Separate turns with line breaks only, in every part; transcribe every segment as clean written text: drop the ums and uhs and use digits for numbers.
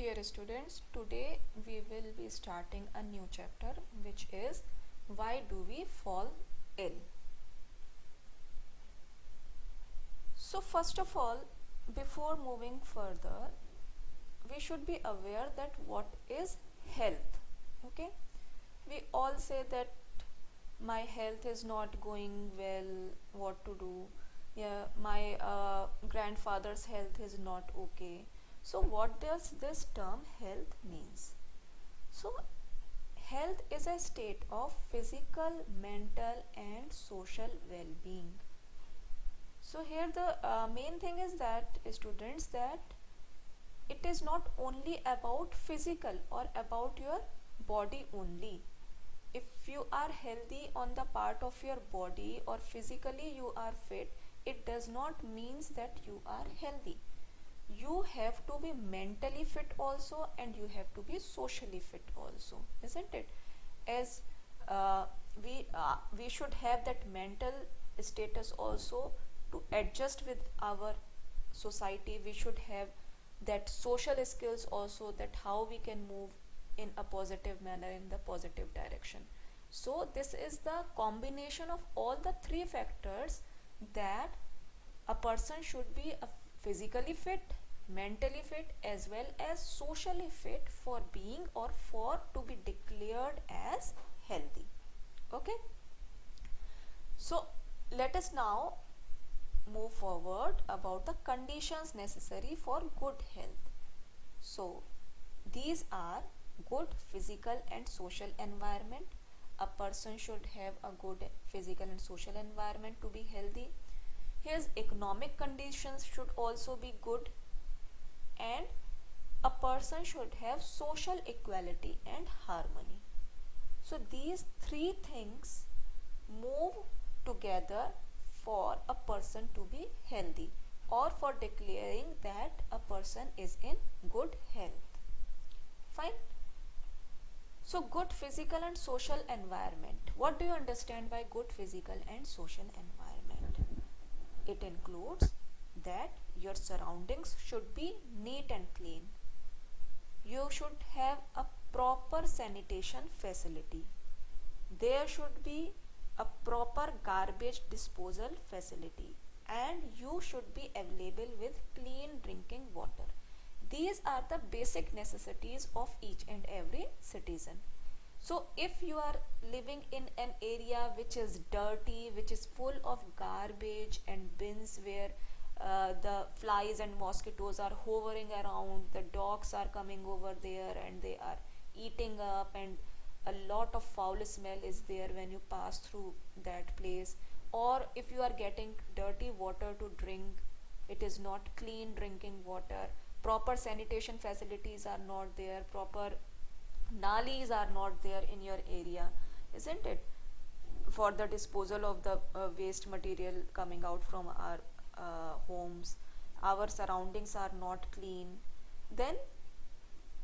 dear students, today we will be starting a new chapter, which is why do we fall ill. So first of all, before moving further, we should be aware that what is health. Okay, we all say that my health is not going well, what to do. Yeah, my grandfather's health is not okay. So what does this term health means? So health is a state of physical, mental and social well-being. So here the main thing is that students, that it is not only about physical or about your body only. If you are healthy on the part of your body or physically you are fit, it does not means that you are healthy. You have to be mentally fit also, and you have to be socially fit also, isn't it? As we should have that mental status also to adjust with our society. We should have that social skills also, that how we can move in a positive manner, in the positive direction. So this is the combination of all the three factors, that a person should be physically fit, mentally fit as well as socially fit for being or for to be declared as healthy. Okay, so let us now move forward about the conditions necessary for good health. So these are good physical and social environment. A person should have a good physical and social environment to be healthy. His economic conditions should also be good, and a person should have social equality and harmony. So these three things move together for a person to be healthy, or for declaring that a person is in good health. Fine. So good physical and social environment. What do you understand by good physical and social environment? It includes that your surroundings should be neat and clean. You should have a proper sanitation facility. There should be a proper garbage disposal facility, and you should be available with clean drinking water. These are the basic necessities of each and every citizen. So if you are living in an area which is dirty, which is full of garbage and bins, where the flies and mosquitoes are hovering around, the dogs are coming over there and they are eating up, and a lot of foul smell is there when you pass through that place. Or if you are getting dirty water to drink, it is not clean drinking water, proper sanitation facilities are not there, proper nalis are not there in your area, isn't it, for the disposal of the waste material coming out from our homes. Our surroundings are not clean. Then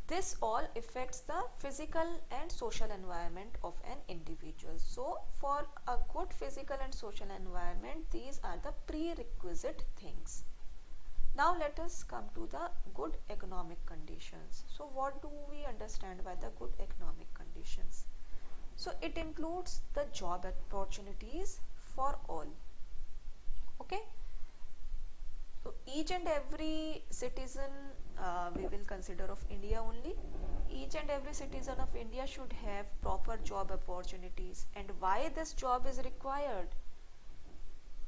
this all affects the physical and social environment of an individual. So for a good physical and social environment, these are the prerequisite things. Now let us come to the good economic conditions. So what do we understand by the good economic conditions? So it includes the job opportunities for all. Okay. So each and every citizen, we will consider of India only, each and every citizen of India should have proper job opportunities. And why this job is required?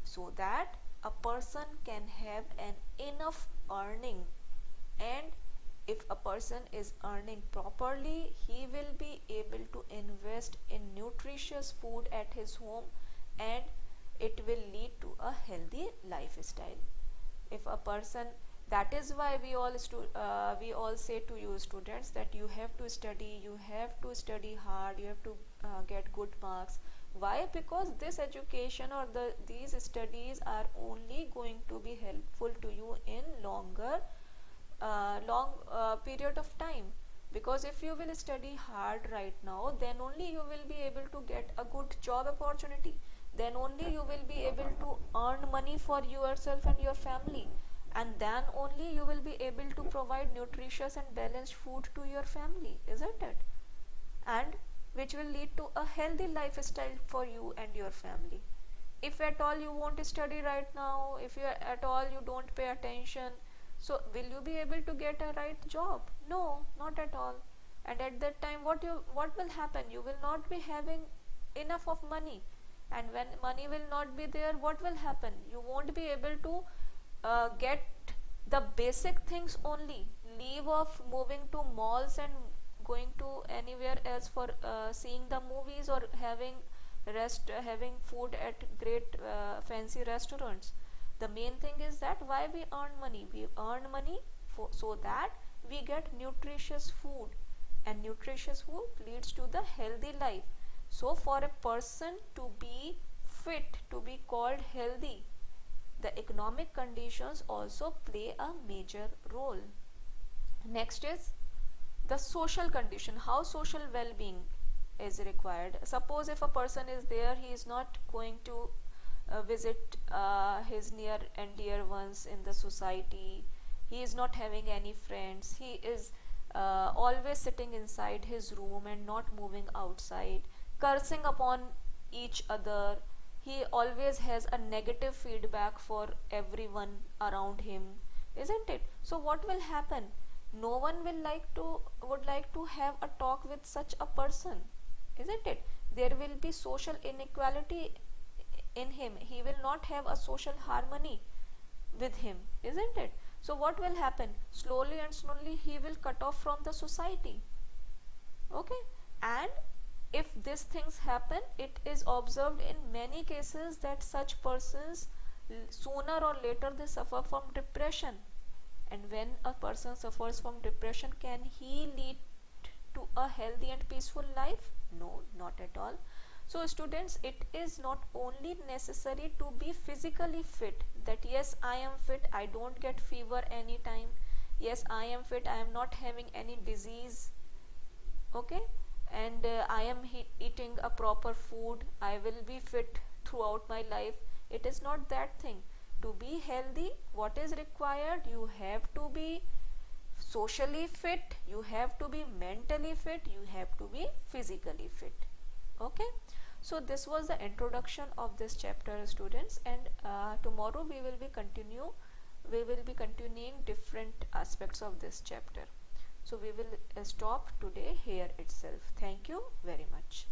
So that a person can have an enough earning, and if a person is earning properly, he will be able to invest in nutritious food at his home, and it will lead to a healthy lifestyle. If a person, that is why we all say to you students that you have to study hard, you have to get good marks. Why? Because this education or these studies are only going to be helpful to you in long period of time. Because if you will study hard right now, then only you will be able to get a good job opportunity, then only you will be able to earn money for yourself and your family. and then only you will be able to provide nutritious and balanced food to your family, isn't it? And which will lead to a healthy lifestyle for you and your family. If at all you won't study right now, if you at all you don't pay attention, so will you be able to get a right job? No, not at all. And at that time, what will happen? You will not be having enough of money, and when money will not be there, what will happen? You won't be able to get the basic things only. Leave off moving to malls and going to anywhere else for seeing the movies or having food at great fancy restaurants. The main thing is that why we earn money. We earn money so that we get nutritious food, and nutritious food leads to the healthy life. So for a person to be fit, to be called healthy, the economic conditions also play a major role. Next is the social condition, how social well-being is required. Suppose if a person is there, he is not going to visit his near and dear ones in the society, he is not having any friends, he is always sitting inside his room and not moving outside, cursing upon each other, he always has a negative feedback for everyone around him, isn't it? So what will happen? No one would like to have a talk with such a person, isn't it? There will be social inequality in him, he will not have a social harmony with him, isn't it? So what will happen? Slowly and slowly he will cut off from the society. Okay, and if these things happen, it is observed in many cases that such persons sooner or later they suffer from depression. And when a person suffers from depression, can he lead to a healthy and peaceful life? No, not at all. So students, it is not only necessary to be physically fit, that yes, I am fit, I don't get fever anytime, yes, I am fit, I am not having any disease, okay, and I am eating a proper food, I will be fit throughout my life. It is not that thing. To be healthy, what is required? You have to be socially fit, you have to be mentally fit, you have to be physically fit. Okay, so this was the introduction of this chapter, students, and tomorrow we will be continuing different aspects of this chapter. So we will stop today here itself. Thank you very much.